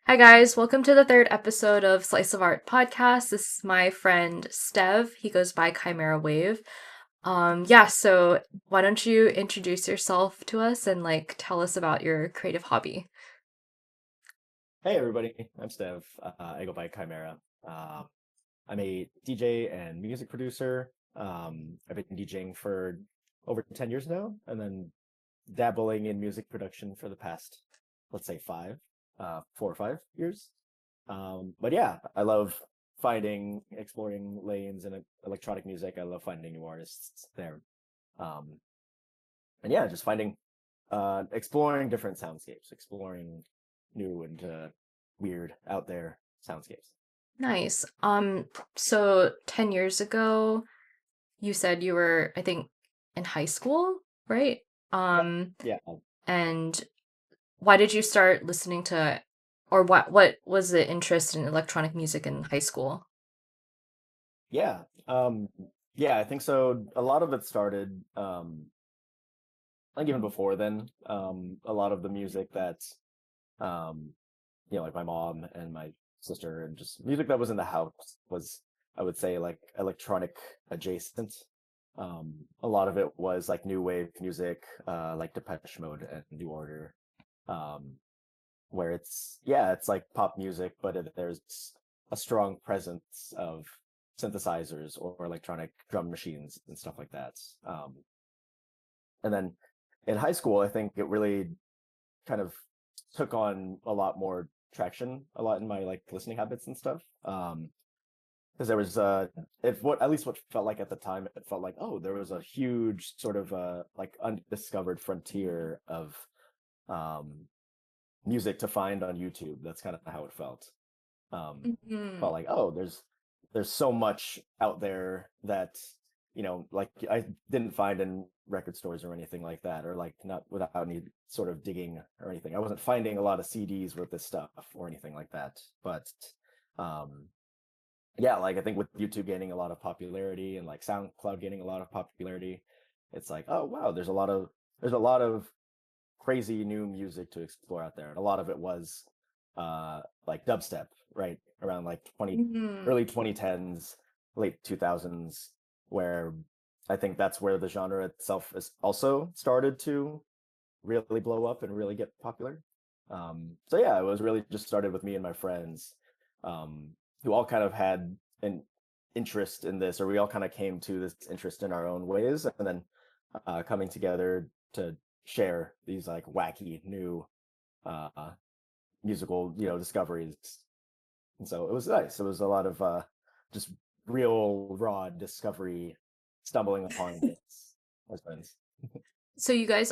Hi, guys. Welcome to the third episode of Slice of Art podcast. This is my friend Stev. He goes by Chimaera.wav. So why don't you introduce yourself to us and tell us about your creative hobby? Hey everybody, I'm Stev. I go by Chimera. Um, I'm a DJ and music producer. I've been DJing for over 10 years now, and then dabbling in music production for the past, let's say 4 or 5 years. But yeah, I love exploring lanes in electronic music. I love finding new artists there. Um, and yeah, just exploring different soundscapes, exploring new and weird out there soundscapes. Nice. So 10 years ago, you said you were, I think, in high school, right? Yeah, Um, yeah, and why did you start listening to, or what was the interest in electronic music in high school? yeah. Yeah, I think so. A lot of it started, like even before then. A lot of the music that, um, like my mom and my sister and just music that was in the house was, I would say, like electronic adjacent. A lot of it was like new wave music, like Depeche Mode and New Order. Um, where it's like pop music, but there's a strong presence of synthesizers or electronic drum machines and stuff like that. And then in high school, I think it really kind of took on a lot more traction, a lot in my like listening habits and stuff. Because there was if what at least what felt like at the time, it felt like, oh, there was a huge sort of like undiscovered frontier of um music to find on YouTube. That's kind of how it felt. Hmm. Felt like, oh, there's so much out there that like I didn't find in record stores or anything like that, or like not without any sort of digging or anything. I wasn't finding a lot of CDs with this stuff or anything like that. But um, yeah, like I think with YouTube gaining a lot of popularity and like SoundCloud gaining a lot of popularity, it's like, oh wow, there's a lot of crazy new music to explore out there. And a lot of it was like dubstep, right? Around like 20 Hmm. early 2010s, late 2000s, where I think that's where the genre itself is also started to really blow up and really get popular. So yeah, it was really just started with me and my friends, um, who all kind of had an interest in this, or we all kind of came to this interest in our own ways, and then coming together to share these like wacky new uh, musical, discoveries. And so it was nice. It was a lot of just real raw discovery, stumbling upon things as friends. So you guys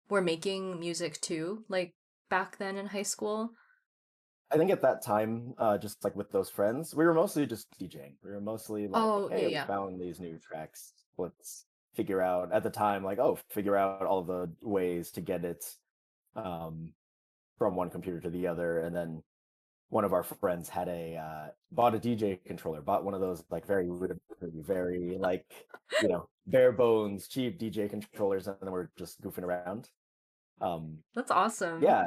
were making music too, like back then in high school? I think at that time, just like with those friends, we were mostly just DJing. We were mostly like, Oh, yeah, hey, we yeah. found these new tracks. Let's figure out at the time, like, oh, figure out all the ways to get it um, from one computer to the other. And then one of our friends had bought a DJ controller, bought one of those like very rudimentary, very like, bare bones, cheap DJ controllers, and then we're just goofing around. Um, That's awesome. yeah,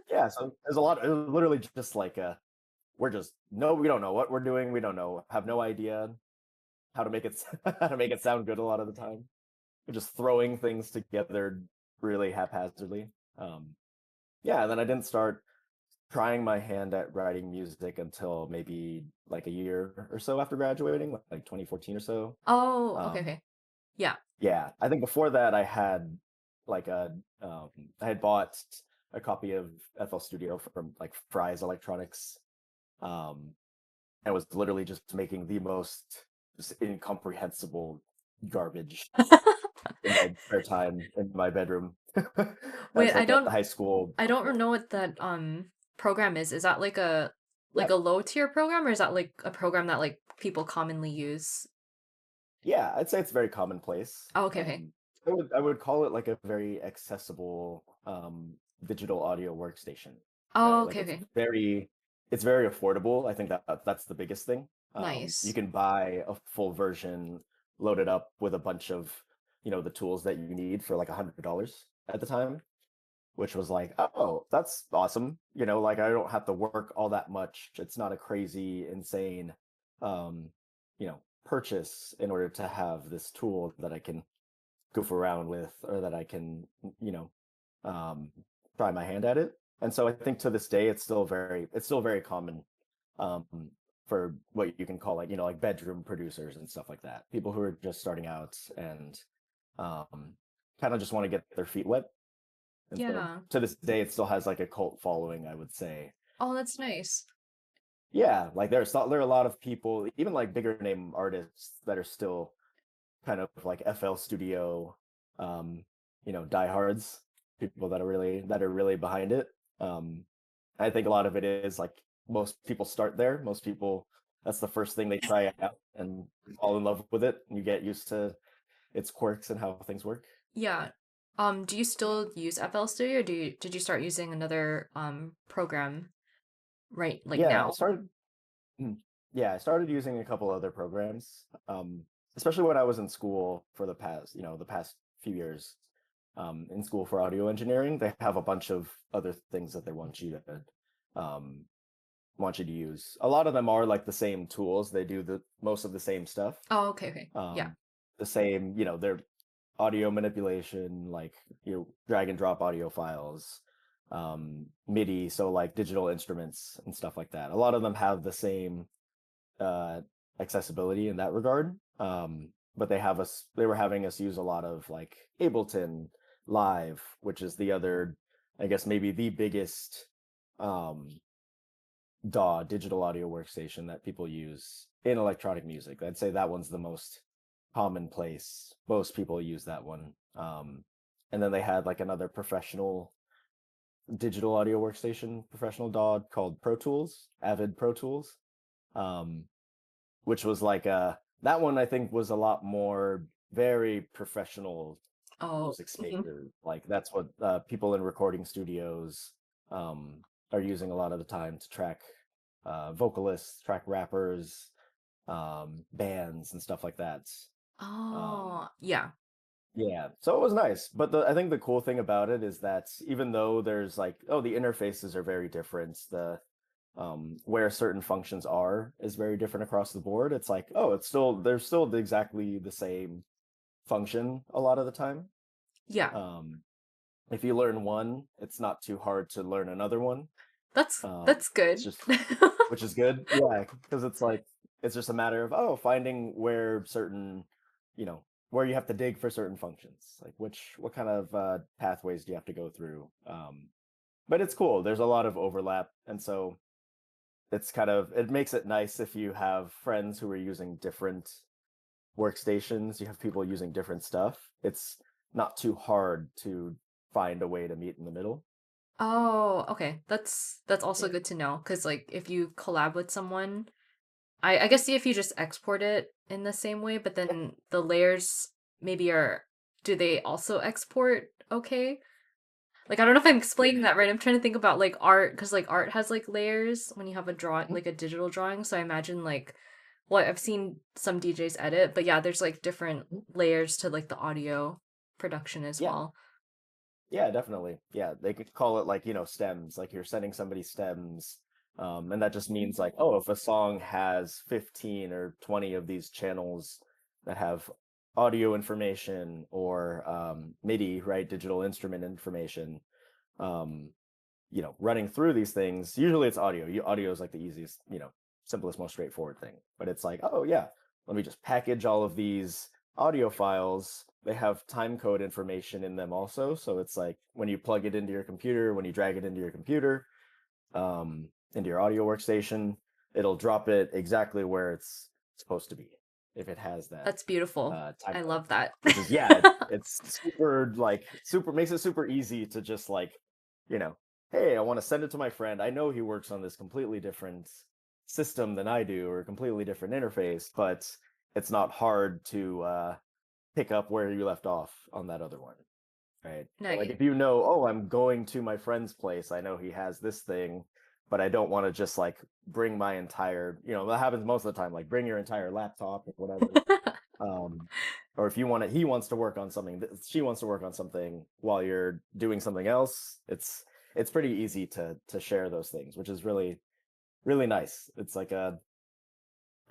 yeah. So there's a lot. It was literally just like we're just no, we don't know what we're doing. We don't know, have no idea how to make it how to make it sound good a lot of the time. We're just throwing things together really haphazardly. Um, yeah, and then I didn't start trying my hand at writing music until maybe like a year or so after graduating, like 2014 or so. Oh, okay, Um, okay. Yeah. yeah, I think before that like a I had bought a copy of FL Studio from like Fry's Electronics, um, and was literally just making the most just incomprehensible garbage in my spare time in my bedroom Wait, as like a high school. I don't know what that program is. Is that like Yeah, a low tier program, or is that like a program that like people commonly use? yeah, I'd say it's very commonplace. Oh, okay, okay. I would call it like a very accessible digital audio workstation, Oh, right? okay, Like okay. it's very affordable. I think that's the biggest thing. You Nice. can buy a full version, load it up with a bunch of the tools that you need for like $100 at the time. which was like, oh, that's awesome. Like I don't have to work all that much. It's not a crazy, insane, um, purchase in order to have this tool that I can goof around with, or that I can, you know, um, try my hand at it. And so I think to this day, it's still very common, um, for what you can call like, like bedroom producers and stuff like that. People who are just starting out and, um, kind of just want to get their feet wet. And so Yeah. to this day, it still has like a cult following, I would say. Oh, that's nice. Yeah, like there are a lot of people, even like bigger name artists that are still kind of like FL Studio, um, diehards, people that are really behind it. Um, I think a lot of it is like most people start there. Most people, that's the first thing they try out and fall in love with it, and you get used to its quirks and how things work. Yeah. Do you still use FL Studio, or did you start using another program right like Yeah, now? mm, I started using a couple other programs, especially when I was in school for the past few years. In school for audio engineering, they have a bunch of other things that they um, want you to use. A lot of them are like the same tools. They do the most of the same stuff. Oh, okay, okay. Yeah. Um, the same, they're audio manipulation, like drag and drop audio files, MIDI, so like digital instruments and stuff like that. A lot of them have the same uh, accessibility in that regard. But they were having us use a lot of like Ableton Live, which is the other, I guess maybe the biggest um, DAW, digital audio workstation, that people use in electronic music. I'd say that one's the most commonplace. Most people use that one. And then they had like another professional digital audio workstation, professional DAW called Pro Tools, Avid Pro Tools. Um, which was like that one I think was a lot more very professional Oh, music mhm. maker. Like that's what people in recording studios um, are using a lot of the time to track vocalists, track rappers, bands, and stuff like that. Um, Oh, yeah. yeah, so it was nice. But I think the cool thing about it is that even though there's like, oh, the interfaces are very different, the where certain functions are is very different across the board. It's like, oh, there's still exactly the same function a lot of the time. Yeah. Um, if you learn one, it's not too hard to learn another one. That's It's good. just, which is good, yeah, because it's like it's just a matter of finding where certain, you know, where you have to dig for certain functions, like what kind of pathways do you have to go through. But it's cool. There's a lot of overlap, and so it makes it nice if you have friends who are using different workstations, you have people using different stuff. It's not too hard to find a way to meet in the middle. Oh, okay. That's also Yeah. good to know because like if you collab with someone, I guess see if you just export it in the same way, but then the layers maybe are do they also export okay? Like I don't know if I'm explaining that right. I'm trying to think about like art because like art has like layers when you have a drawing like a digital drawing. So I imagine like well I've seen some DJs edit, but yeah, there's like different layers to like the audio production as Yeah, well. yeah, definitely. Yeah, they could call it like, stems, like you're sending somebody stems. And that just means like, oh, if a song has 15 or 20 of these channels that have audio information or MIDI, right, digital instrument information, um, running through these things, usually it's audio. Audio is like the easiest, simplest, most straightforward thing. But it's like, oh yeah, let me just package all of these audio files. They have time code information in them also. So it's like when you plug it into your computer, when you drag it into your computer, into your audio workstation, it'll drop it exactly where it's supposed to be if it has that That's beautiful. time I code. love that. Which is, yeah, it's super, like, super, makes it super easy to just like, you know, hey, I want to send it to my friend. I know he works on this completely different system than I do, or a completely different interface, but it's not hard to pick up where you left off on that other one, right? So, like Nice. if you know, oh, I'm going to my friend's place, I know he has this thing, but I don't want to just like bring my entire, that happens most of the time, like bring your entire laptop or whatever. Or if you want to, he wants to work on something, she wants to work on something while you're doing something else. It's pretty easy to share those things, which is really really nice. It's like a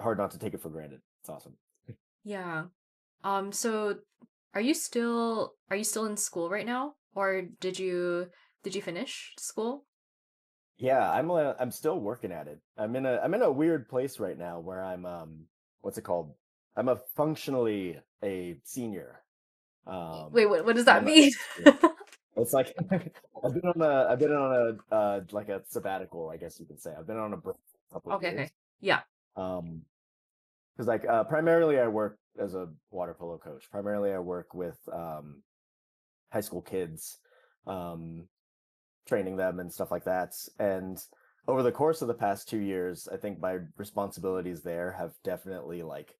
hard not to take it for granted. It's awesome. Yeah. So are you still in school right now? Or did you finish school? Yeah, I'm still working at it. I'm in a weird place right now where I'm what's it called? I'm a functionally a senior. Wait, Um what does and that I'm mean? it's like I've been on a like a sabbatical, I guess you could say. I've been on a break for a couple of Okay, years. okay. Yeah. Um because like primarily I work as a water polo coach. Primarily I work with high school kids. Um training them and stuff like that. And over the course of the past 2 years, I think my responsibilities there have definitely like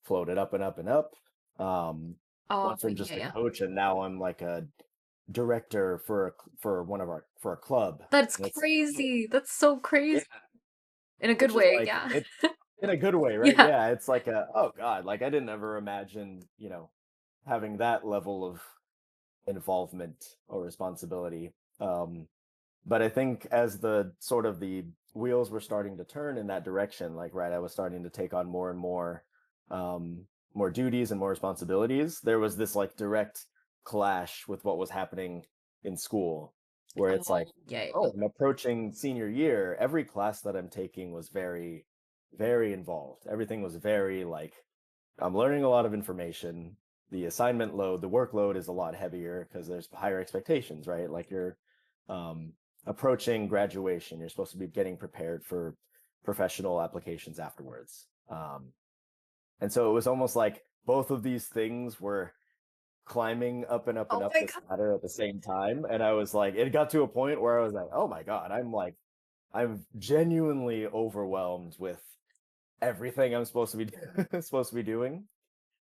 floated up and up and up. Um, Oh, Went from yeah, just a yeah. coach, and now I'm like a director for a club, That's and it's like, oh, crazy. That's so yeah, crazy. In a good which is way, like yeah. it in a good way, right? Yeah. Yeah, it's like a oh god, like I didn't ever imagine, having that level of involvement or responsibility. Um, But I think as the wheels were starting to turn in that direction, like right, I was starting to take on more and um, more duties and more responsibilities. There was this like direct clash with what was happening in school, where it's Oh, like, yeah, yeah. oh, I'm approaching senior year. Every class that I'm taking was very, very involved. Everything was very like I'm learning a lot of information. The assignment load, the workload is a lot heavier because there's higher expectations, right? Like you're um, approaching graduation. You're supposed to be getting prepared for professional applications afterwards. And so it was almost like both of these things were climbing up and up and Oh up my this God. ladder at the same time. And I was like, it got to a point where I was like, oh my God, I'm genuinely overwhelmed with everything I'm supposed to be supposed to be doing.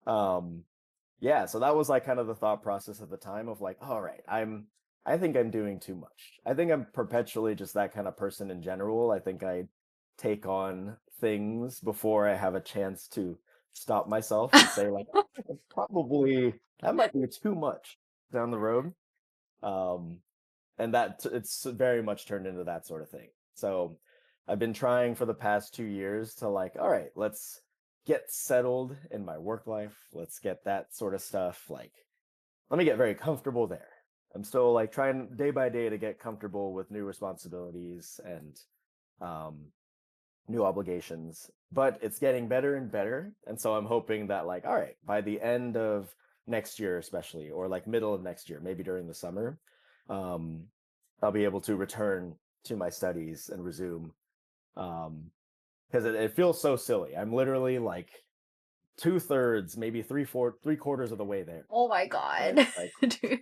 Um, yeah, so that was like kind of the thought process at the time of like, all right, I think I'm doing too much. I think I'm perpetually just that kind of person in general. I think I take on things before I have a chance to stop myself and say like, oh, probably that might be too much down the road. Um, and it's very much turned into that sort of thing. So I've been trying for the past 2 years to like, all right, let's get settled in my work life. Let's get that sort of stuff. Like, let me get very comfortable there. I'm still like trying day by day to get comfortable with new responsibilities and um, new obligations, but it's getting better and better. And so I'm hoping that, like, all right, by the end of next year, especially, or like middle of next year, maybe during the summer, um, I'll be able to return to my studies and resume. Um, because it feels so silly. I'm literally like 2/3, maybe three quarters of the way there. Oh my Right? God. Like, Dude.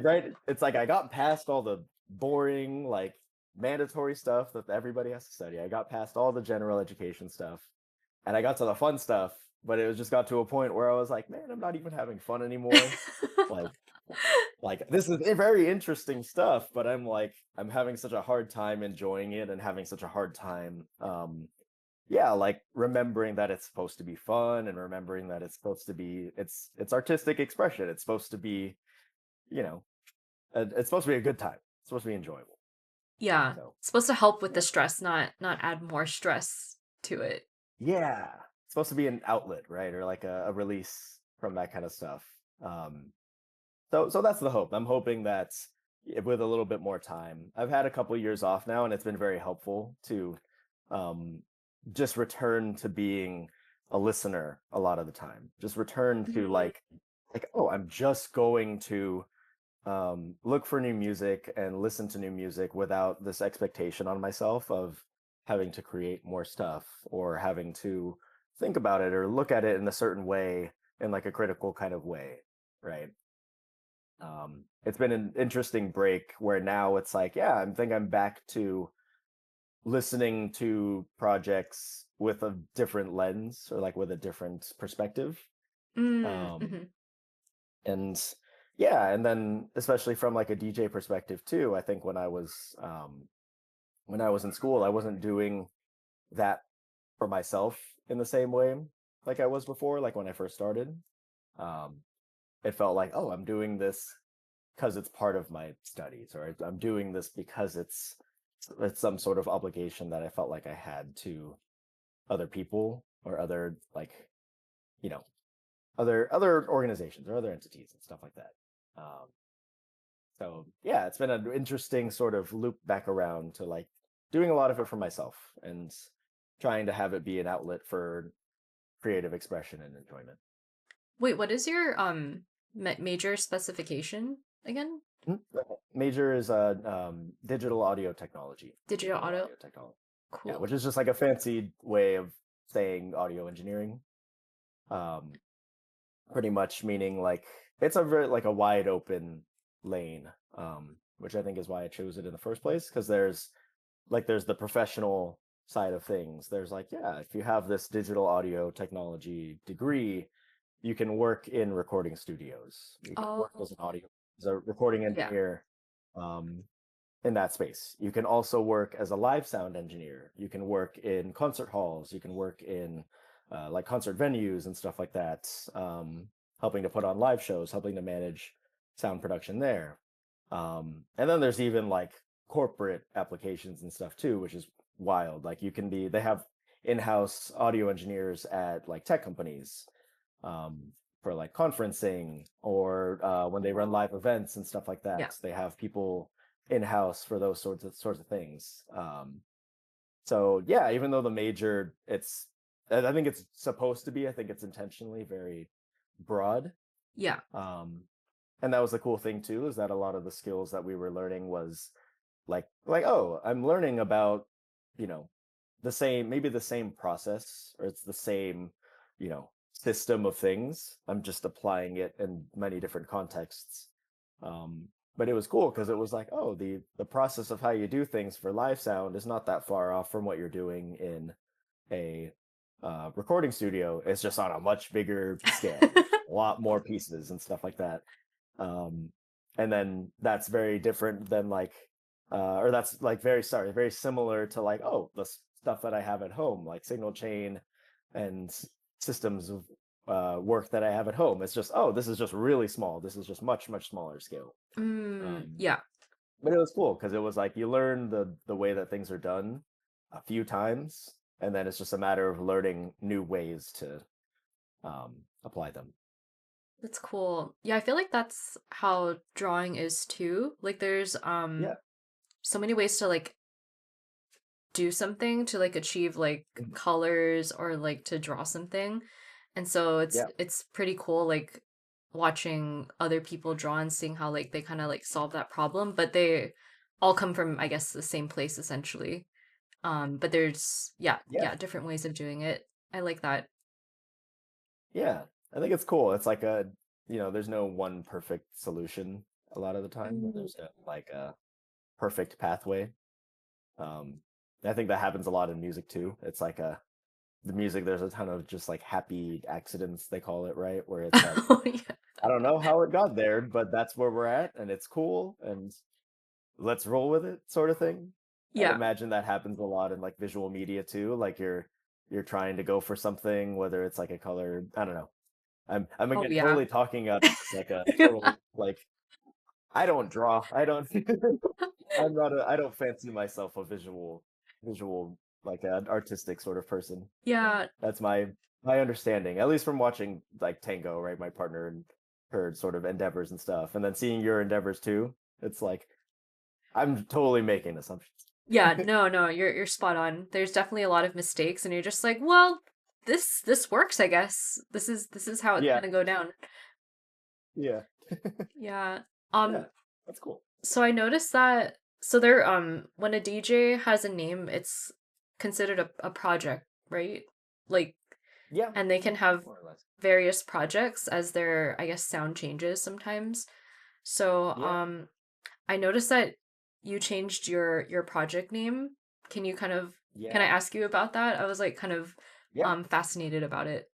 right? It's like I got past all the boring, like mandatory stuff that everybody has to study. I got past all the general education stuff, and I got to the fun stuff. But it was just got to a point where I was like, man, I'm not even having fun anymore. Like, this is very interesting stuff, but I'm having such a hard time enjoying it and having such a hard time yeah, like remembering that it's supposed to be fun and remembering that it's supposed to be it's artistic expression. It's supposed to be, you know, it's supposed to be a good time. It's supposed to be enjoyable. Yeah. So, It's supposed to help with the yeah. stress, not add more stress to it. Yeah. It's supposed to be an outlet, right? Or like a release from that kind of stuff. Um so that's the hope. I'm hoping that with a little bit more time. I've had a couple years off now and it's been very helpful to um just return to being a listener a lot of the time. Just return to Mhm. oh, I'm just going to look for new music and listen to new music without this expectation on myself of having to create more stuff or having to think about it or look at it in a certain way, in like a critical kind of way, right? It's been an interesting break where now it's like, yeah, I think I'm back to listening to projects with a different lens or like with a different perspective. Um, Mhm. and yeah, and then especially from like a DJ perspective too, I think when I was in school, I wasn't doing that for myself in the same way. like I was before, like when I first started. Um, it felt like, oh, I'm doing this because it's part of my studies, or I'm doing this because it's some sort of obligation that I felt like I had to other people or other like you know other organizations or other entities and stuff like that. Um, so yeah, it's been an interesting sort of loop back around to like doing a lot of it for myself and trying to have it be an outlet for creative expression and enjoyment. Wait, what is your major specification again? Mhm. Major is digital audio technology. Digital Digital auto. audio technology. Yeah, Cool. which is just like a fancy way of saying audio engineering. Um, Pretty much meaning like it's a very like a wide open lane, which I think is why I chose it in the first place. Because there's the professional side of things. There's like, yeah, if you have this digital audio technology degree, you can work in recording studios. You can work Oh, as a recording yeah. engineer, um, in that space. You can also work as a live sound engineer. You can work in concert halls. You can work in like concert venues and stuff like that, helping to put on live shows, helping to manage sound production there. And then there's even like corporate applications and stuff too, which is wild. Like they have in-house audio engineers at like tech companies, um, for like conferencing or when they run live events and stuff like Yeah. that. They have people in-house for those sorts of things. So yeah, even though the major I think it's supposed to be, I think it's intentionally very broad. Yeah. Um, and that was the cool thing too, is that a lot of the skills that we were learning was like oh, I'm learning about, you know, maybe the same process, or it's the same, system of things. I'm just applying it in many different contexts. Um, but it was cool because it was like, oh, the process of how you do things for live sound is not that far off from what you're doing in a recording studio. It's just on a much bigger scale, a lot more pieces and stuff like that. Um, and then that's very different than like, or that's like very similar to like, oh, the stuff that I have at home, like signal chain and systems of work that I have at home. It's just, oh, this is just really small. This is just much, much smaller scale. Um, Yeah. but it was cool because it was like you learn the way that things are done a few times, and then it's just a matter of learning new ways to apply them. That's cool. Yeah, I feel like that's how drawing is too. Like there's Yeah. so many ways to like do something to like achieve like Mhm. colors or like to draw something. And so Yeah. it's pretty cool like watching other people draw and seeing how like they kind of like solve that problem, but they all come from I guess the same place essentially. But there's Yeah. yeah, different ways of doing it. I like that. Yeah, I think it's cool. It's like there's no one perfect solution a lot of the time. Mm. There's no like a perfect pathway. Um, I think that happens a lot in music too. It's like the music, there's a ton of just like happy accidents, they call it, right? Where it's like, Oh yeah. I don't know how it got there, but that's where we're at and it's cool and let's roll with it sort of thing. I'd Yeah. imagine that happens a lot in like visual media too. Like you're trying to go for something, whether it's like a color, I don't know. I'm Oh again yeah. totally talking out of like a total like I don't draw. I don't I don't fancy myself a visual like an artistic sort of person. Yeah. That's my understanding, at least from watching like Tango, right? My partner and her sort of endeavors and stuff, and then seeing your endeavors too. It's like I'm totally making assumptions. Yeah, no, no, you're spot on. There's definitely a lot of mistakes and you're just like, well, this works, I guess. This is how it's Yeah, gonna go down. yeah, Yeah. yeah. Um, That's cool. so I noticed that so there when a DJ has a name, it's considered a project, right? Like Yeah, and they can have more or less. various projects as their, I guess, sound changes sometimes. So Yeah, I noticed that you changed your project name. Can you kind of can I yeah, ask you about that? I was like kind of yeah. fascinated about it.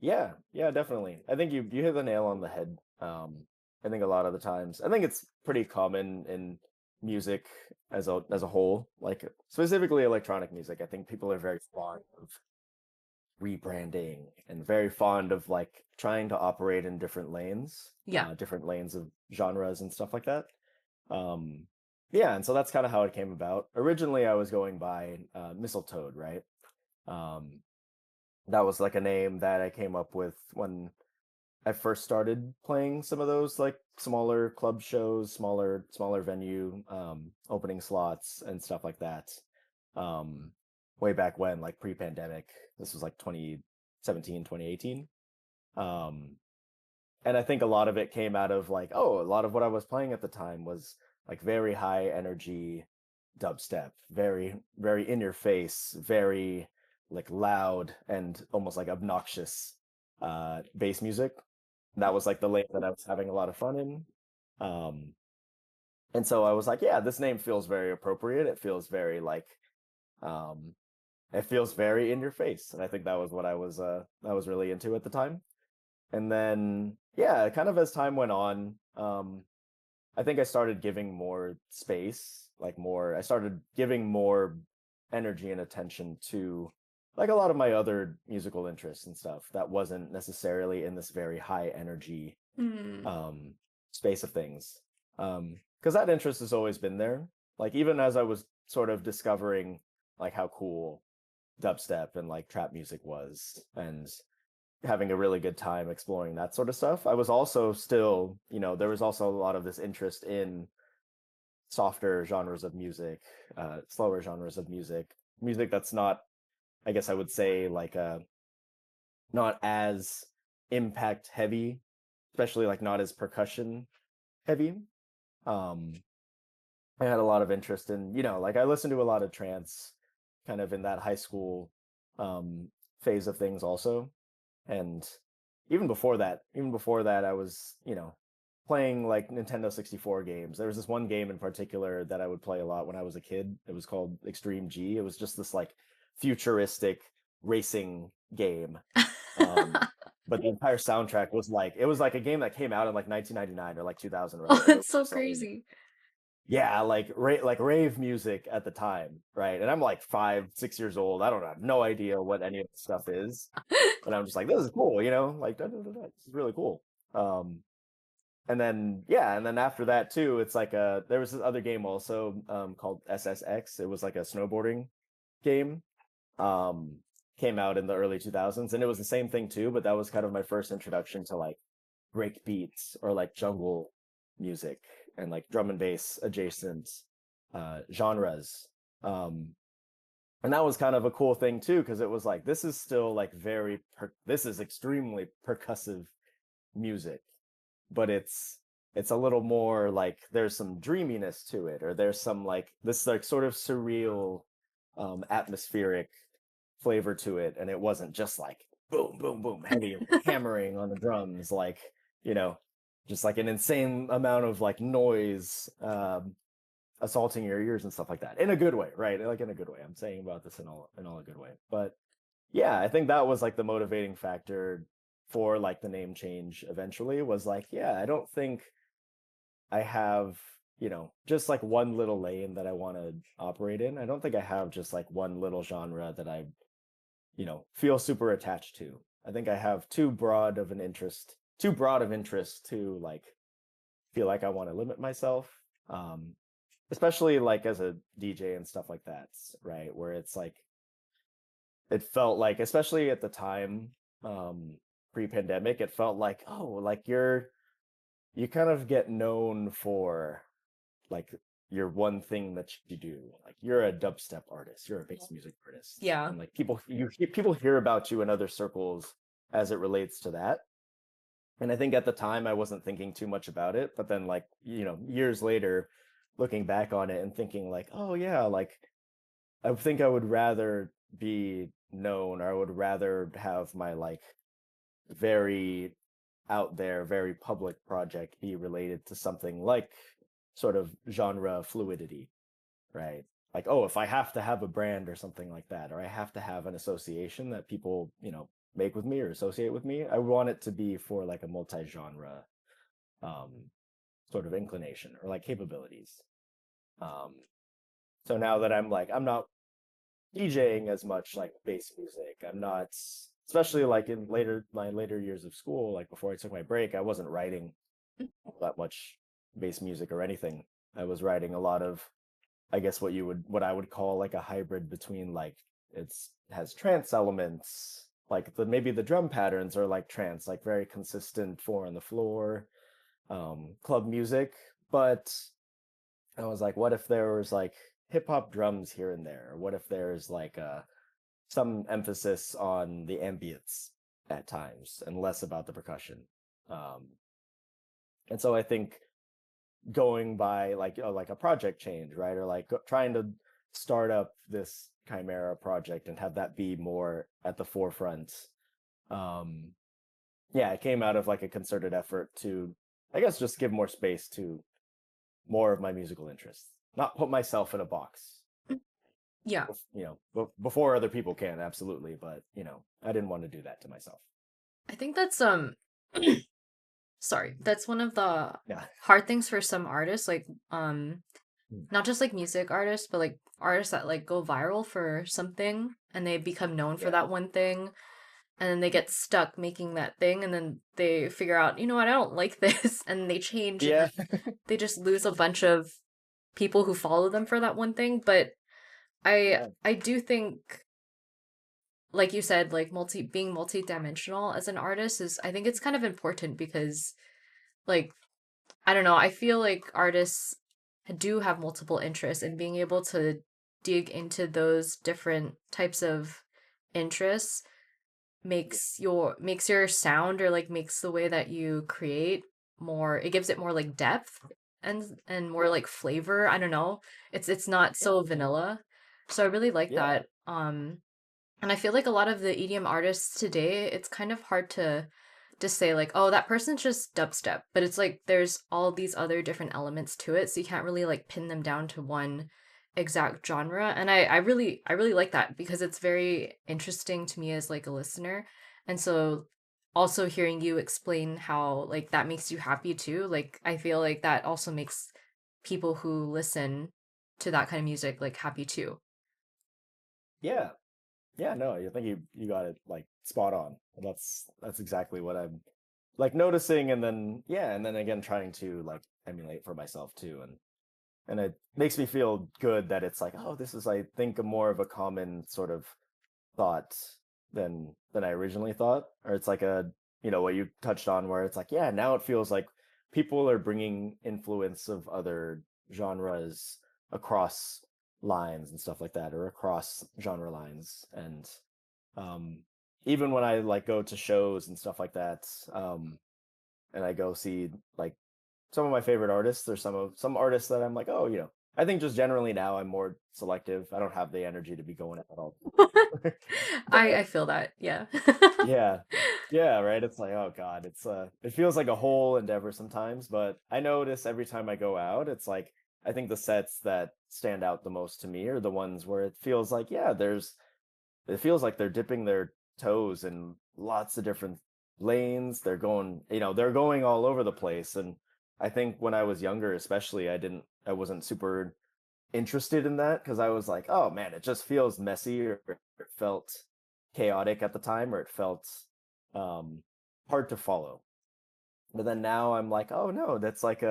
Yeah, yeah, definitely. I think you hit the nail on the head. I think a lot of the times, I think it's pretty common in music as a whole, like specifically electronic music. I think people are very fond of rebranding and very fond of like trying to operate in Yeah. different lanes of genres and stuff like that. Um, yeah, and so that's kind of how it came about. Originally, I was going by Mistletoe, right? Um, that was like a name that I came up with when I first started playing some of those like smaller club shows, smaller venue opening slots and stuff like that. Um, way back when, like pre-pandemic. This was like 2017, 2018. Um, and I think a lot of it came out of like, oh, a lot of what I was playing at the time was like very high energy dubstep, very in your face, very like loud and almost like obnoxious bass music. That was like the lane that I was having a lot of fun in. Um, and so I was like, yeah, this name feels very appropriate. It feels very like um it feels very in your face. And I think that was what I was really into at the time. And then yeah, kind of as time went on, I think I started giving more space, like more, I started giving more energy and attention to like a lot of my other musical interests and stuff that wasn't necessarily in this very high energy Mm. um space of things. Because that interest has always been there. Like even as I was sort of discovering like how cool dubstep and like trap music was and having a really good time exploring that sort of stuff. I was also still, there was also a lot of this interest in softer genres of music, slower genres of music, music that's not, I guess I would say, like not as impact heavy, especially like not as percussion heavy. Um, I had a lot of interest in, like I listened to a lot of trance kind of in that high school um, phase of things also. And even before that, I was, playing like Nintendo 64 games. There was this one game in particular that I would play a lot when I was a kid. It was called Extreme G. It was just this like futuristic racing game. Um, but the entire soundtrack was like it was like a game that came out in like 1999 or like 2000, Oh, right? And it that's was so just like crazy. yeah, like rave music at the time, right? And I'm like 5, 6 years old. I don't have no idea what any of this stuff is. And I'm just like, this is cool, like da, da, da, da, this is really cool. Um, and then yeah, and then after that too, it's like there was this other game also called SSX. It was like a snowboarding game. Um, came out in the early 2000s, and it was the same thing too. But that was kind of my first introduction to like break beats or like jungle music and like drum and bass adjacent genres. Um, and that was kind of a cool thing too because it was like this is still like this is extremely percussive music, but it's a little more like there's some dreaminess to it, or there's some like this like sort of surreal atmospheric flavor to it, and it wasn't just like boom boom boom heavy hammering on the drums like you know just like an insane amount of like noise assaulting your ears and stuff like that in a good way, right? Like in a good way. I'm saying about this in all a good way. But yeah, I think that was like the motivating factor for like the name change eventually was like, yeah, I don't think I have, just like one little lane that I want to operate in. I don't think I have just like one little genre that I, feel super attached to. I think I have too broad of interest to like feel like I want to limit myself. Um, especially like as a DJ and stuff like that, right? Where it's like it felt like, especially at the time, pre-pandemic, it felt like, oh, like you kind of get known for like your one thing that you do. Like you're a dubstep artist, you're a bass music artist, Yeah. and like people hear about you in other circles as it relates to that. And I think at the time I wasn't thinking too much about it, but then like, years later, looking back on it and thinking like, oh yeah, like I think I would rather be known, or I would rather have my like very out there, very public project be related to something like sort of genre fluidity, right? Like, oh, if I have to have a brand or something like that, or I have to have an association that people, make with me or associate with me, I want it to be for like a multi-genre um, sort of inclination or like capabilities. Um, so now that I'm like, I'm not DJing as much like bass music. I'm not, especially like in my later years of school, like before I took my break, I wasn't writing that much bass music or anything. I was writing a lot of, I guess what I would call like a hybrid between like it's has trance elements, like maybe the drum patterns are like trance, like very consistent four on the floor, club music. But I was like, what if there was like hip hop drums here and there? What if there's like some emphasis on the ambience at times and less about the percussion? Um, and so I think going by like a project change, right? Or like trying to start up this Chimera project and have that be more at the forefront. Um, yeah, it came out of like a concerted effort to, I guess, just give more space to more of my musical interests, not put myself in a box. Yeah. Before other people can, absolutely, but I didn't want to do that to myself. I think that's sorry, that's one of the Yeah. hard things for some artists, like Mm. not just like music artists, but like artists that like go viral for something and they become known for Yeah. that one thing, and then they get stuck making that thing, and then they figure out, you know what, I don't like this, and they change, and Yeah. then they just lose a bunch of people who follow them for that one thing. But I Yeah. I do think, like you said, like being multi-dimensional as an artist is, I think it's kind of important because, like, I don't know, I feel like artists do have multiple interests, and being able to dig into those different types of interests makes your sound, or like makes the way that you create more, it gives it more like depth and more Yeah. like flavor. I don't know. It's not Yeah. so vanilla. So I really like Yeah. that. And I feel like a lot of the EDM artists today, it's kind of hard to say like, oh, that person's just dubstep, but it's like there's all these other different elements to it, so you can't really like pin them down to one exact genre. And I really like that because it's very interesting to me as like a listener. And so also hearing you explain how like that makes you happy too, like I feel like that also makes people who listen to that kind of music like happy too. Yeah. Yeah, no, I think you got it like spot on. That's exactly what I'm like noticing, and then yeah, and then again trying to like emulate for myself too, and it makes me feel good that it's like, oh, this is, I think, a more of a common sort of thought than I originally thought, or it's like a what you touched on where it's like, yeah, now it feels like people are bringing influence of other genres across lines and stuff like that, or across genre lines. And um even when I like go to shows and stuff like that, and I go see like some of my favorite artists, there's some artists that I'm like, oh, I think just generally now I'm more selective. I don't have the energy to be going at all. I But feel that, yeah. yeah. Yeah, right. It's like, oh God, it feels like a whole endeavor sometimes, but I notice every time I go out, it's like I think the sets that stand out the most to me are the ones where it feels like, yeah, it feels like they're dipping their toes in lots of different lanes. They're going all over the place. And I think when I was younger, especially, I wasn't super interested in that because I was like, oh man, it just feels messy, or it felt chaotic at the time, or it felt um, hard to follow. But then now I'm like, oh no, that's like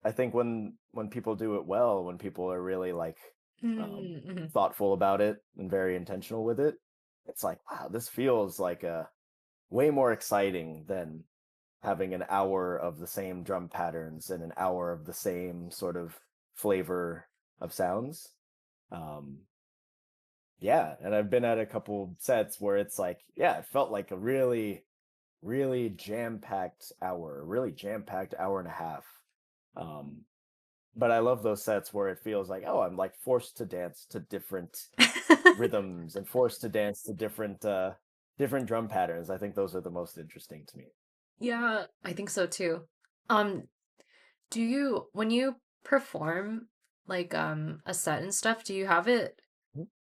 I think when people do it well, when people are really like Mm-hmm. thoughtful about it and very intentional with it, it's like, wow, this feels like a way more exciting than having an hour of the same drum patterns and an hour of the same sort of flavor of sounds. Um, yeah, and I've been at a couple sets where it's like, yeah, it felt like a really, really jam-packed hour, really jam-packed hour and a half. Um, but I love those sets where it feels like, oh, I'm like forced to dance to different rhythms and forced to dance to different drum patterns. I think those are the most interesting to me. Yeah, I think so too. Um, do you, when you perform like a set and stuff, do you have it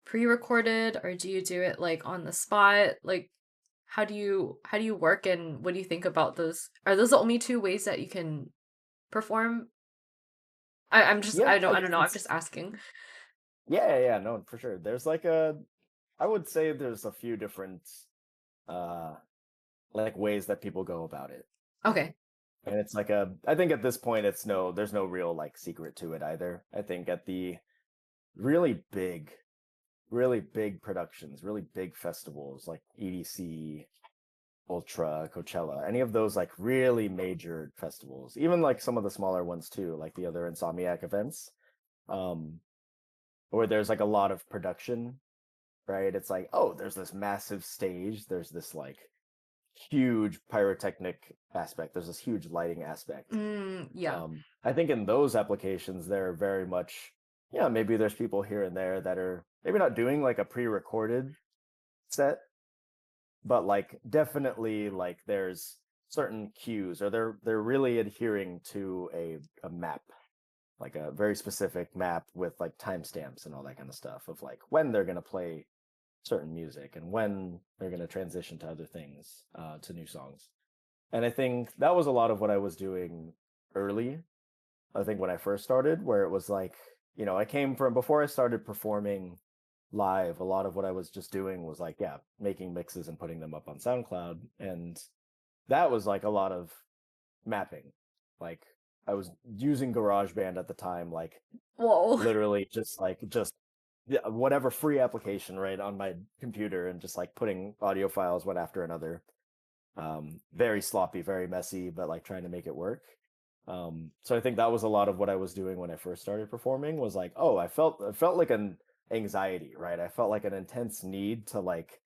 pre-recorded, or do you do it like on the spot? Like how do you work, and what do you think about those? Are those the only two ways that you can perform? I Yeah, don't know, I'm just asking. yeah, no, for sure. There's like I would say there's a few different uh like ways that people go about it. Okay. And it's like I think at this point there's no real like secret to it either. I think at the really big, really big productions, really big festivals like EDC, Ultra, Coachella, any of those like really major festivals, even like some of the smaller ones too, like the other Insomniac events, um, where there's like a lot of production, right? It's like, oh, there's this massive stage, there's this like huge pyrotechnic aspect, there's this huge lighting aspect. Yeah. I think in those applications, they're very much, yeah, maybe there's people here and there that are maybe not doing like a pre-recorded set, but like definitely like there's certain cues or they're really adhering to a map, like a very specific map with like timestamps and all that kind of stuff of like when they're gonna play certain music and when they're gonna transition to other things, to new songs. And I think that was a lot of what I was doing early. I think when I first started, where it was like, I came from before I started performing live, a lot of what I was just doing was like, yeah, making mixes and putting them up on SoundCloud. And that was like a lot of mapping. Like I was using GarageBand at the time, like Whoa. literally just yeah, whatever free application right on my computer and just like putting audio files one after another. Very sloppy, very messy, but like trying to make it work. So I think that was a lot of what I was doing when I first started performing was like, oh, I felt like an anxiety, right? I felt like an intense need to like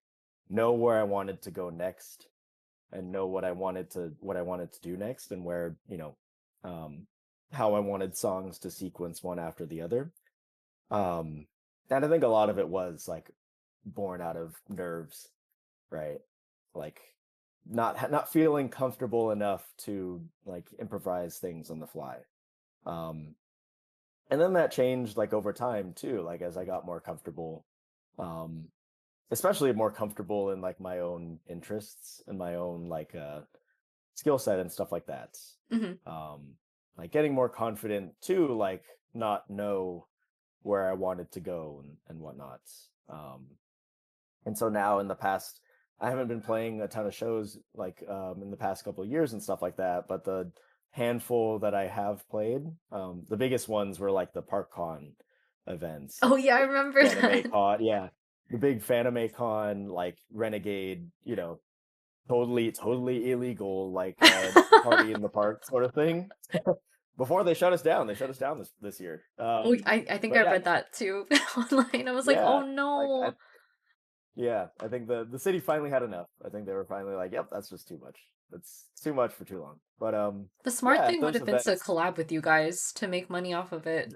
know where I wanted to go next and know what I wanted to do next and where, um, how I wanted songs to sequence one after the other. Um, and I think a lot of it was like born out of nerves, right? Like not feeling comfortable enough to like improvise things on the fly. Um, and then that changed like over time too, like as I got more comfortable, um, especially more comfortable in like my own interests and my own like skill set and stuff like that. Hmm. Um, like getting more confident to like not know where I wanted to go and whatnot. Um, and so now in the past, I haven't been playing a ton of shows like in the past couple of years and stuff like that, but the handful that I have played, the biggest ones were like the ParkCon events, Oh like yeah, I the remember Fanime that. Con, yeah, the big Fanime Con, like Renegade, totally illegal, like party in the park sort of thing. Before they shut us down this year. Oh, I think I But yeah, read that too online. I was like, oh yeah, like no. yeah, I think the city finally had enough. I think they were finally like, yep, that's just too much. That's too much for too long. But The smart yeah, at thing would those have been to events. collab with you guys to make money off of it.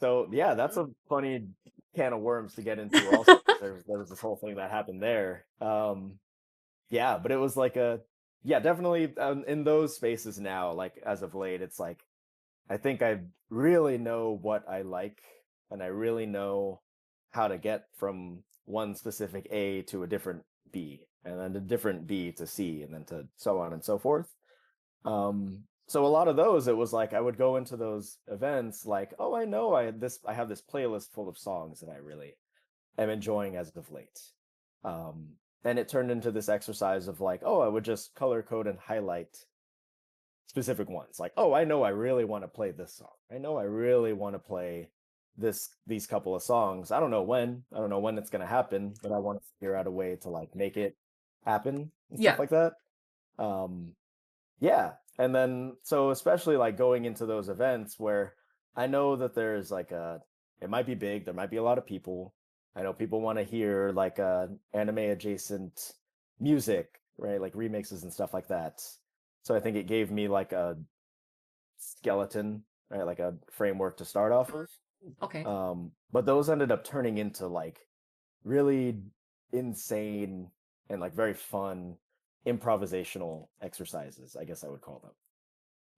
So yeah, that's a funny can of worms to get into also because there was this whole thing that happened there. Yeah, but it was like yeah, definitely in those spaces now, like as of late, it's like I think I really know what I like and I really know how to get from one specific A to a different B and then a different B to C and then to so on and so forth. So a lot of those it was like I would go into those events like, oh, I know I have this playlist full of songs that I really am enjoying as of late. Um, and it turned into this exercise of like, oh, I would just color code and highlight specific ones. Like, oh, I know I really want to play this song. I know I really want to play these couple of songs. I don't know when. I don't know when it's gonna happen, but I want to figure out a way to like make it happen and stuff Yeah. like that. Um, yeah. And then so especially like going into those events where I know that there's like it might be big, there might be a lot of people. I know people want to hear like anime adjacent music, right? Like remixes and stuff like that. So I think it gave me like a skeleton, right? Like a framework to start off of. Okay. But those ended up turning into like really insane and like very fun improvisational exercises, I guess I would call them,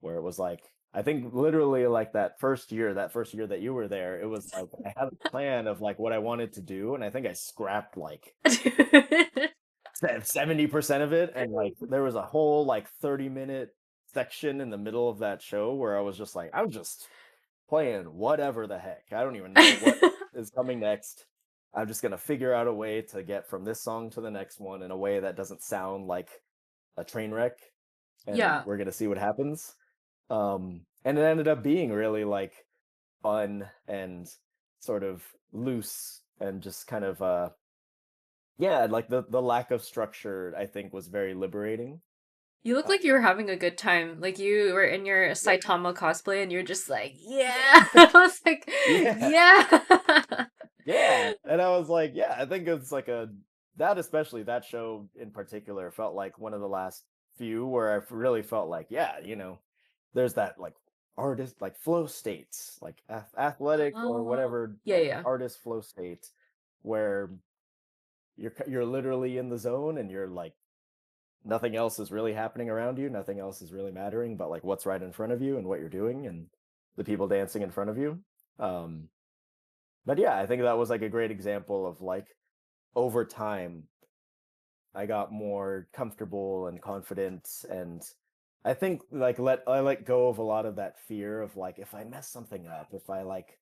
where it was like I think literally like that first year that you were there, it was like I had a plan of like what I wanted to do, and I think I scrapped like 70% of it, and like there was a whole like 30-minute section in the middle of that show where I was just playing whatever the heck. I don't even know what. is coming next. I'm just gonna figure out a way to get from this song to the next one in a way that doesn't sound like a train wreck, and Yeah. we're gonna see what happens. And it ended up being really like fun and sort of loose and just kind of yeah, like the lack of structure I think was very liberating. You look Uh, like you were having a good time. Like you were in your yeah, Saitama cosplay and you're just like, yeah. I was like, yeah, yeah. yeah. And I was like, yeah, I think it's like a that especially that show in particular felt like one of the last few where I really felt like, yeah, there's that like artist like flow states, like athletic or Oh, whatever yeah, like yeah. artist flow state where you're literally in the zone and you're like nothing else is really happening around you, nothing else is really mattering but like what's right in front of you and what you're doing and the people dancing in front of you. Um but yeah, I think that was like a great example of like over time I got more comfortable and confident, and I think like I let go of a lot of that fear of like if I mess something up, if I like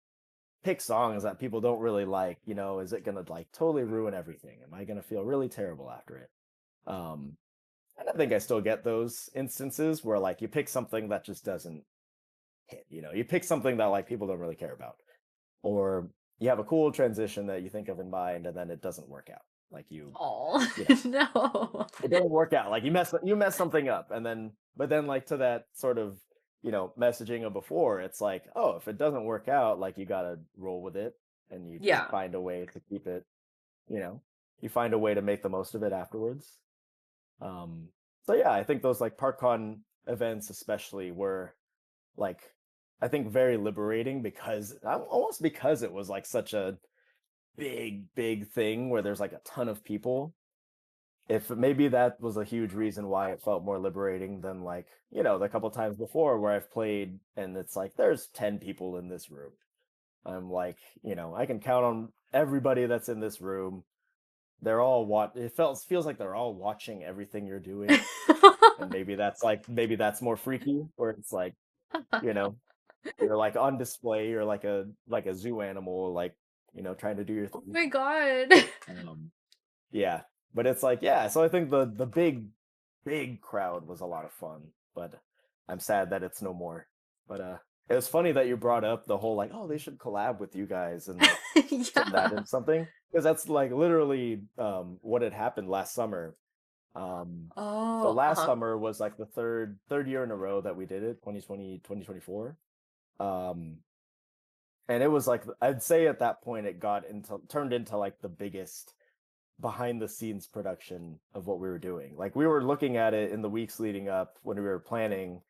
pick songs that people don't really like, is it gonna like totally ruin everything? Am I gonna feel really terrible after it? Um, and I think I still get those instances where like you pick something that just doesn't hit, you pick something that like people don't really care about, or you have a cool transition that you think of in mind and then it doesn't work out. Like Oh, you know, no. it doesn't work out. Like you mess something up, and then but then like to that sort of messaging of before, it's like, oh, if it doesn't work out, like you gotta roll with it, and you just Yeah. find a way to keep it. You know, you find a way to make the most of it afterwards. Um, so yeah, I think those like ParkCon events especially were like I think very liberating because almost because it was like such a big thing where there's like a ton of people. If maybe that was a huge reason why it felt more liberating than like the couple times before where I've played and it's like there's 10 people in this room. I'm like, I can count on everybody that's in this room. They're all it feels like they're all watching everything you're doing, and maybe that's more freaky where it's like you know you're like on display, you're like a zoo animal, like trying to do your Oh thing. my God. um Yeah, but it's like, yeah, so I think the big crowd was a lot of fun, but I'm sad that it's no more. But it was funny that you brought up the whole like, oh, they should collab with you guys and like turn that Yeah. into something because that's like literally what had happened last summer. So Oh, last uh-huh. summer was like the third year in a row that we did it, 2020 2024. Um and it was like I'd say at that point it got into turned into like the biggest behind the scenes production of what we were doing. Like we were looking at it in the weeks leading up when we were planning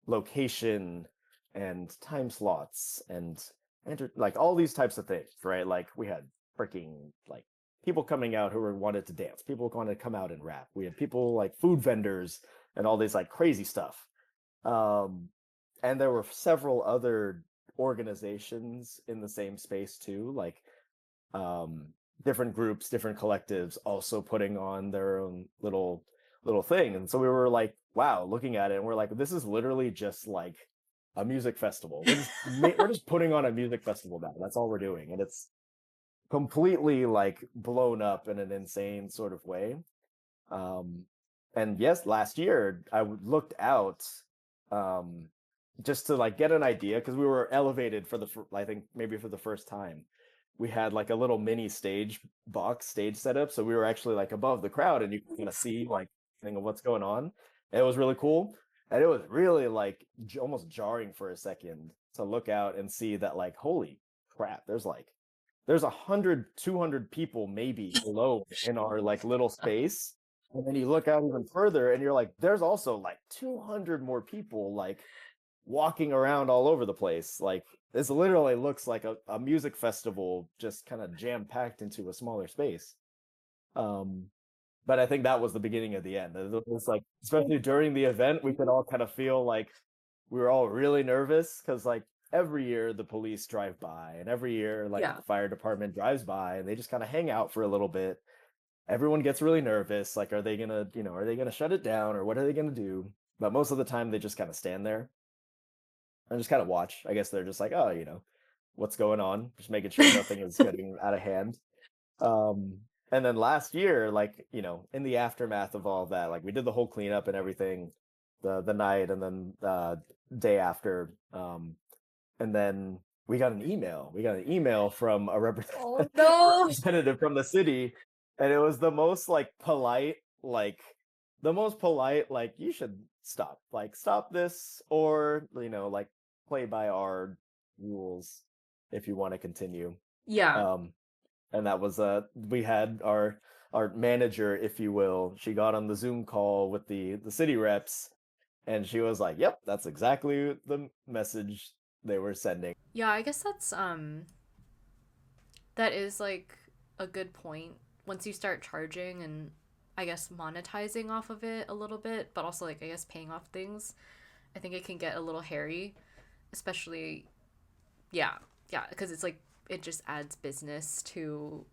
location and time slots and like all these types of things, right? Like we had freaking like people coming out who were wanted to dance, people wanted to come out and rap. We had people like food vendors and all this like crazy stuff. Um, and there were several other organizations in the same space too, like um different groups, different collectives also putting on their own little thing. And so we were like, wow, looking at it and we're like, this is literally just like a music festival. We're just putting on a music festival now. That's all we're doing. And it's completely like blown up in an insane sort of way. Um and yes, last year looked out um just to like get an idea because we were elevated for I think maybe for the first time. We had like a little mini stage setup, so we were actually like above the crowd, and you can kind of see like thing of what's going on. And it was really cool, and it was really like almost jarring for a second to look out and see that like holy crap, there's 100, 200 people maybe below in our like little space, and then you look out even further, and you're like, there's also like 200 more people like walking around all over the place. Like this literally looks like a music festival just kind of jam packed into a smaller space. Um, but I think that was the beginning of the end. It was like, especially during the event, we could all kind of feel like we were all really nervous because like every year the police drive by and every year like Yeah. the fire department drives by and they just kind of hang out for a little bit. Everyone gets really nervous. Like, are they gonna shut it down or what are they gonna do? But most of the time they just kind of stand there and just kind of watch. I guess they're just like, oh, what's going on, just making sure nothing is getting out of hand. Um, and then last year, like, in the aftermath of all of that, like we did the whole cleanup and everything, the night and then day after. And then we got an email. We got an email from a Oh no. representative from the city, and it was the most polite, like, you should stop this, or like, play by our rules if you want to continue. Yeah. Um, and that was we had our manager, if you will. She got on the Zoom call with the city reps, and she was like, "Yep, that's exactly the message they were sending." Yeah, I guess that is like a good point. Once you start charging and I guess monetizing off of it a little bit, but also like I guess paying off things, I think it can get a little hairy, especially yeah, yeah, because it's like it just adds business to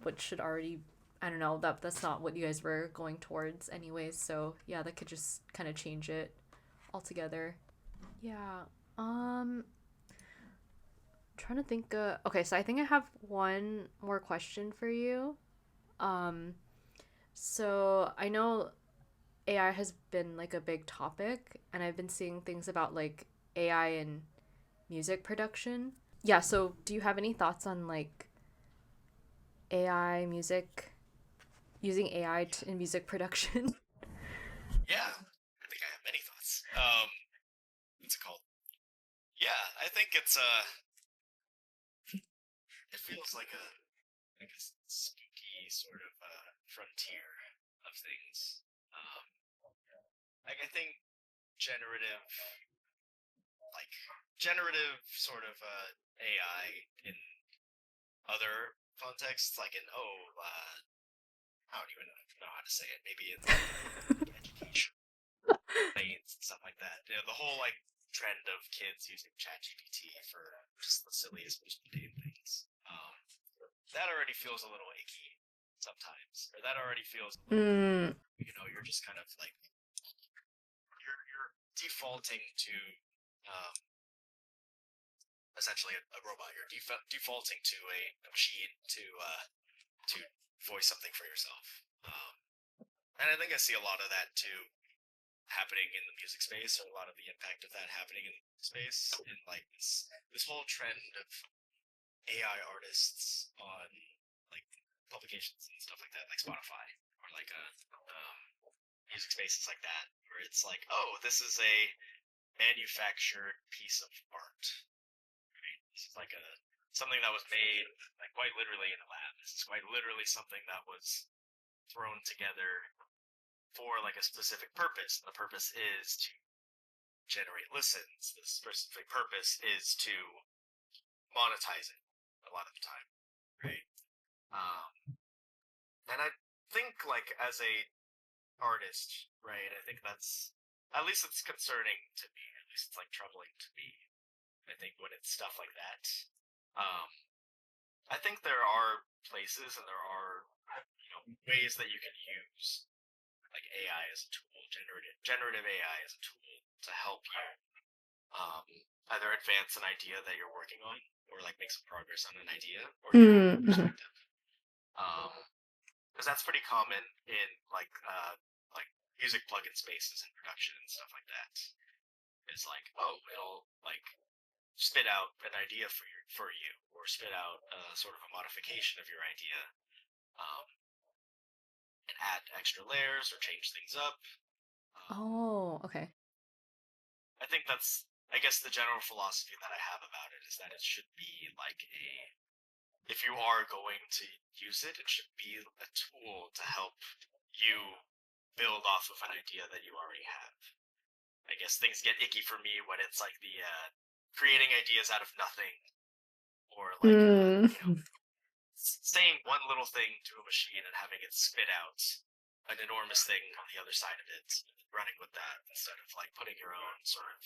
what should already I don't know, that's not what you guys were going towards anyways. So, yeah, that could just kind of change it altogether. Yeah. Trying to think okay, so I think I have one more question for you. Um so I know AI has been like a big topic and I've been seeing things about like AI and music production. Yeah, so do you have any thoughts on like AI music using AI in music production? Yeah, I think I have many thoughts. What's it called? Yeah, I think it feels like a spooky sort of frontier of things. Um, like I think generative, like generative sort of AI in other contexts, like in I don't even know how to say it. Maybe in like education and stuff like that. You know, the whole like trend of kids using ChatGPT for just the silliest, most mundane things. That already feels a little icky sometimes, or that already feels a little. Mm. You're just kind of like you're defaulting to um, essentially a robot. You're defaulting to a machine to voice something for yourself. And I think I see a lot of that too happening in the music space, or a lot of the impact of that happening in space, and like this whole trend of AI artists on like publications and stuff like that, like Spotify or like music spaces like that, where it's like, oh, this is a manufactured piece of art. Right? This is like a something that was made like quite literally in a lab. This is quite literally something that was thrown together for like a specific purpose. The purpose is to generate listens. The specific purpose is to monetize it a lot of the time, right? And I think like as a artist, right? I think that's at least it's concerning to me. At least it's like troubling to me. I think when it's stuff like that, um, I think there are places and there are ways that you can use like AI as a tool, generative AI as a tool to help you either advance an idea that you're working on, or like make some progress on an idea, or Mm-hmm. perspective. Because that's pretty common in like music plugin spaces and production and stuff like that. It's like, oh, it'll like spit out an idea for you, or spit out sort of a modification of your idea, and add extra layers or change things up. Oh, okay. I think that's, I guess, the general philosophy that I have about it is that it should be like if you are going to use it, it should be a tool to help you build off of an idea that you already have. I guess things get icky for me when it's like the creating ideas out of nothing, or like saying one little thing to a machine and having it spit out an enormous thing on the other side of it, running with that instead of like putting your own sort of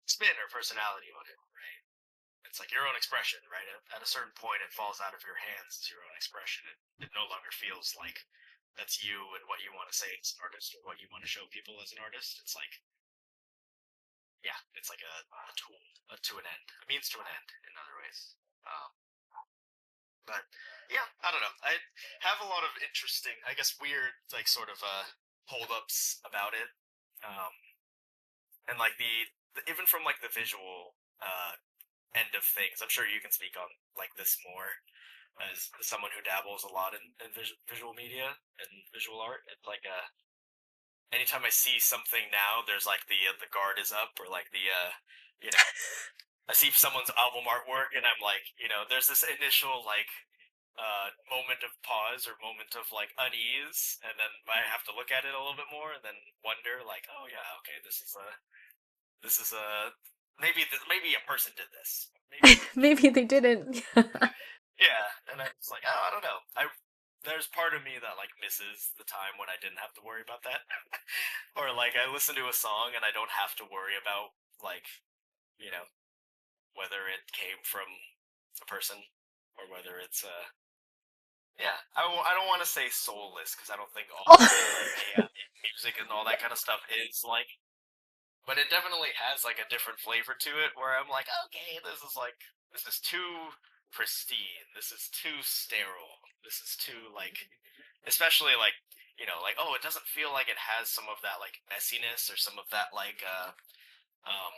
spin or personality on it, right? It's like your own expression, right? At a certain point, it falls out of your hands as your own expression. It no longer feels like that's you and what you want to say as an artist, or what you want to show people as an artist. It's like yeah, it's like a tool, to an end, a means to an end in other ways. But yeah, I don't know. I have a lot of interesting, I guess, weird, like sort of holdups about it, um, and like the even from like the visual end of things. I'm sure you can speak on like this more as someone who dabbles a lot in visual media and visual art. It's like anytime I see something now, there's like the guard is up, or like you know, I see someone's album artwork and I'm like, there's this initial like moment of pause or moment of like unease, and then I have to look at it a little bit more and then wonder like, oh yeah, okay, this is a maybe a person did this. Maybe Maybe they didn't. yeah, and I was like, oh, I don't know. There's part of me that like misses the time when I didn't have to worry about that, or like I listen to a song and I don't have to worry about like you know whether it came from a person or whether it's yeah. I don't want to say soulless because I don't think all AI music and all that kind of stuff is like, but it definitely has like a different flavor to it where I'm like, okay, this is too pristine. This is too sterile. This is too like, especially like like, oh, it doesn't feel like it has some of that like messiness or some of that like um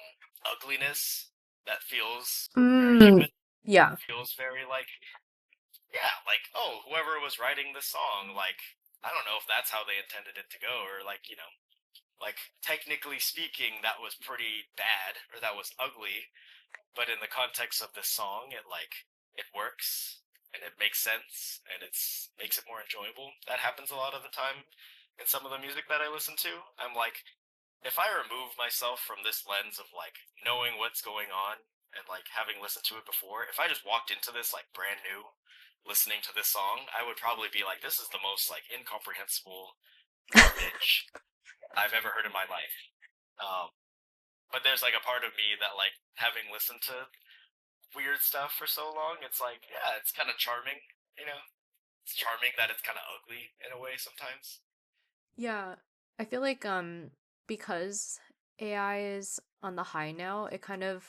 ugliness that feels very human. Yeah. Feels very like, yeah, like, oh, whoever was writing this song, like, I don't know if that's how they intended it to go, or like, like technically speaking, that was pretty bad or that was ugly, but in the context of this song, it works and it makes sense and makes it more enjoyable. That happens a lot of the time in some of the music that I listen to. I'm like, if I remove myself from this lens of like knowing what's going on and like having listened to it before, if I just walked into this like brand new listening to this song, I would probably be like, this is the most like incomprehensible garbage I've ever heard in my life. But there's like a part of me that like having listened to weird stuff for so long, it's like, yeah, it's kind of charming, It's charming that it's kind of ugly in a way sometimes. Yeah. I feel like because AI is on the high now, it kind of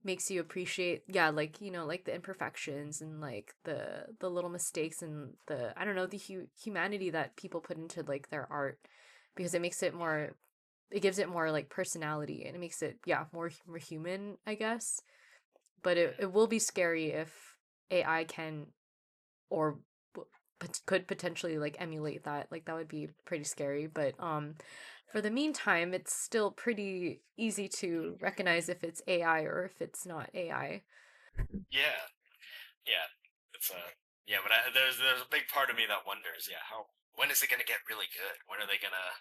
makes you appreciate, yeah, like, like the imperfections and like the little mistakes and the, I don't know, the humanity that people put into like their art, because it makes it more, it gives it more like personality, and it makes it, yeah, more human, I guess. But it will be scary if AI can, or could potentially like emulate that. Like that would be pretty scary. But for the meantime, it's still pretty easy to recognize if it's AI or if it's not AI. Yeah, yeah, it's yeah, but there's a big part of me that wonders, yeah, when is it gonna get really good? When are they gonna,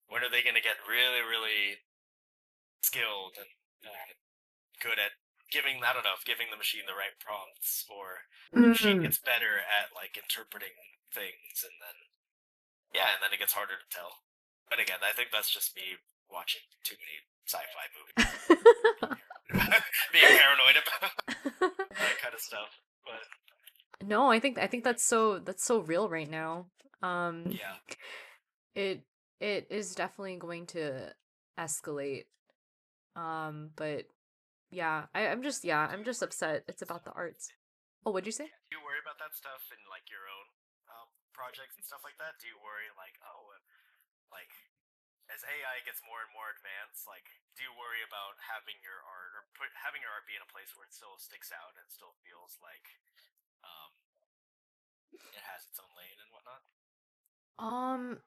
when are they gonna get really, really skilled and good at giving, I don't know, giving the machine the right prompts, or the machine Mm. gets better at like interpreting things, and then yeah, and then it gets harder to tell. But again, I think that's just me watching too many sci-fi movies, being paranoid about that kind of stuff. But No, I think that's so real right now. Um, yeah, it it is definitely going to escalate. But yeah, I'm just upset. It's about the arts. Oh, what'd you say? yeah. Do you worry about that stuff in like your own projects and stuff like that? Do you worry like, oh, like as AI gets more and more advanced, like, do you worry about having your art or having your art be in a place where it still sticks out and still feels like um, it has its own lane and whatnot? Um,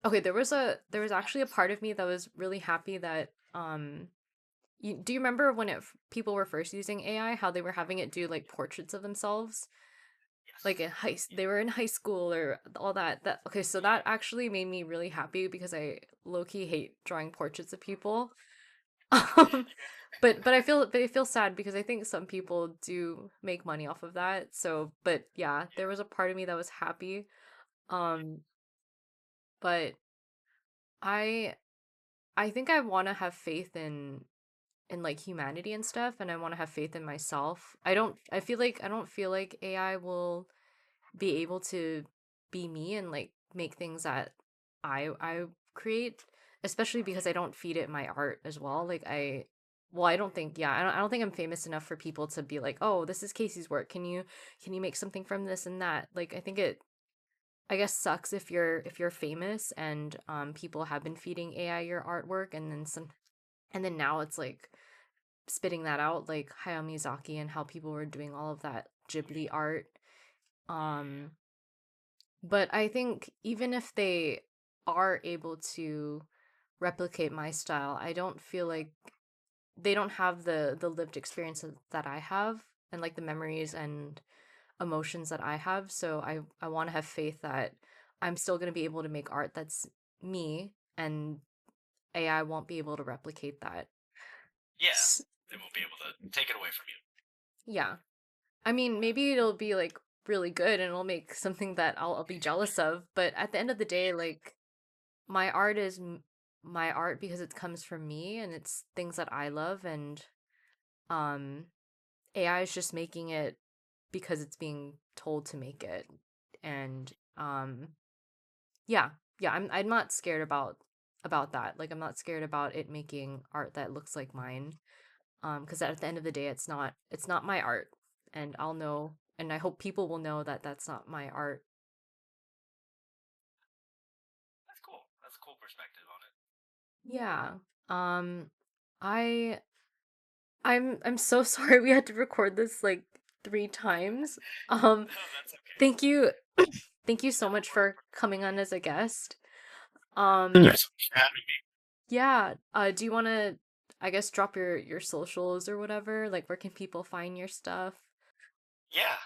okay, there was actually a part of me that was really happy that do you remember when people were first using AI, how they were having it do like portraits of themselves? Yes. Like they were in high school or all that. That okay, so that actually made me really happy because I low-key hate drawing portraits of people. Um, but I feel sad because I think some people do make money off of that. So, but yeah, there was a part of me that was happy. Um, but I I think I want to have faith in like humanity and stuff, and I want to have faith in myself. I don't feel like AI will be able to be me and like make things that I create, especially because I don't feed it my art as well. Like I don't think, yeah, I don't think I'm famous enough for people to be like, "Oh, this is Kaci's work. Can you make something from this and that?" Like I guess sucks if you're famous and people have been feeding AI your artwork and then now it's like spitting that out like Hayao Miyazaki and how people were doing all of that Ghibli art. Um but I think even if they are able to replicate my style, I don't feel like they don't have the lived experiences that I have and like the memories and emotions that I have. So I want to have faith that I'm still going to be able to make art that's me and AI won't be able to replicate that. Yeah, S- they won't be able to take it away from you. Yeah. I mean, maybe it'll be like really good and it'll make something that I'll be jealous of, but at the end of the day, like my art is my art because it comes from me and it's things that I love and um AI is just making it because it's being told to make it. And yeah, yeah, I'm not scared about that. Like I'm not scared about it making art that looks like mine. Because at the end of the day, it's not my art, and I'll know, and I hope people will know that that's not my art. That's cool. That's a cool perspective on it. Yeah. Um, I I'm so sorry we had to record this like 3 times. Um, No, that's okay. thank you, thank you so much for coming on as a guest. Thanks so much for having me. Yeah. Do you want to, I guess, drop your socials or whatever? Like, where can people find your stuff? Yeah.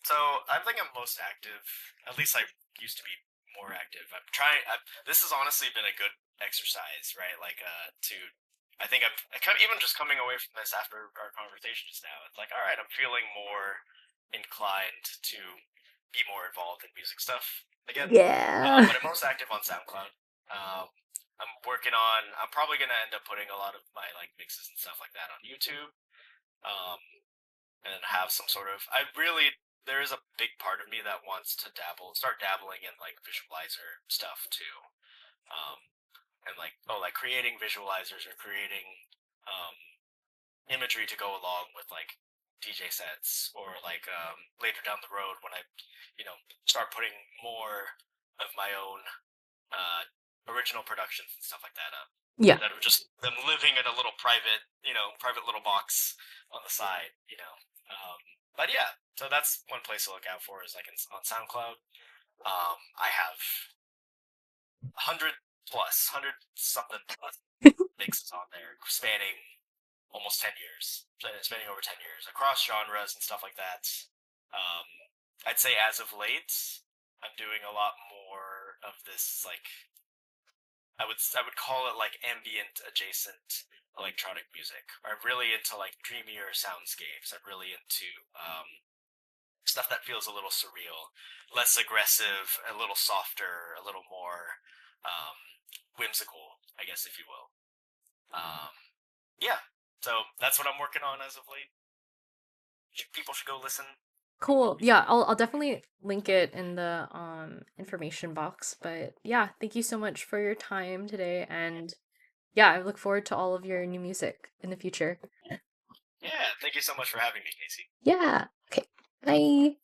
So I think I'm most active. At least I used to be more active. I'm trying. This has honestly been a good exercise, right? Like, to. I think I kind of even just coming away from this after our conversation just now. It's like, all right, I'm feeling more inclined to be more involved in music stuff again. Yeah. But I'm most active on SoundCloud. Um, I'm working on. I'm probably gonna end up putting a lot of my like mixes and stuff like that on YouTube. Um, and have some sort of there is a big part of me that wants to start dabbling in like visualizer stuff too, um and like creating visualizers or creating um imagery to go along with like DJ sets, or like later down the road when I start putting more of my own uh original productions and stuff like that up, Yeah. instead of just them living in a little private little box on the side. But yeah, so that's one place to look out for, is like on SoundCloud. I have 100 something plus mixes on there, spanning almost 10 years, spanning over 10 years across genres and stuff like that. Um, I'd say as of late, I'm doing a lot more of this like I would call it like ambient adjacent electronic music. I'm really into like dreamier soundscapes. I'm really into stuff that feels a little surreal, less aggressive, a little softer, a little more whimsical, I guess, if you will. Um, yeah, so that's what I'm working on as of late. People should go listen. Cool. Yeah, I'll definitely link it in the information box. But yeah, thank you so much for your time today and yeah, I look forward to all of your new music in the future. Yeah, thank you so much for having me, Kaci. Yeah. Okay. Bye.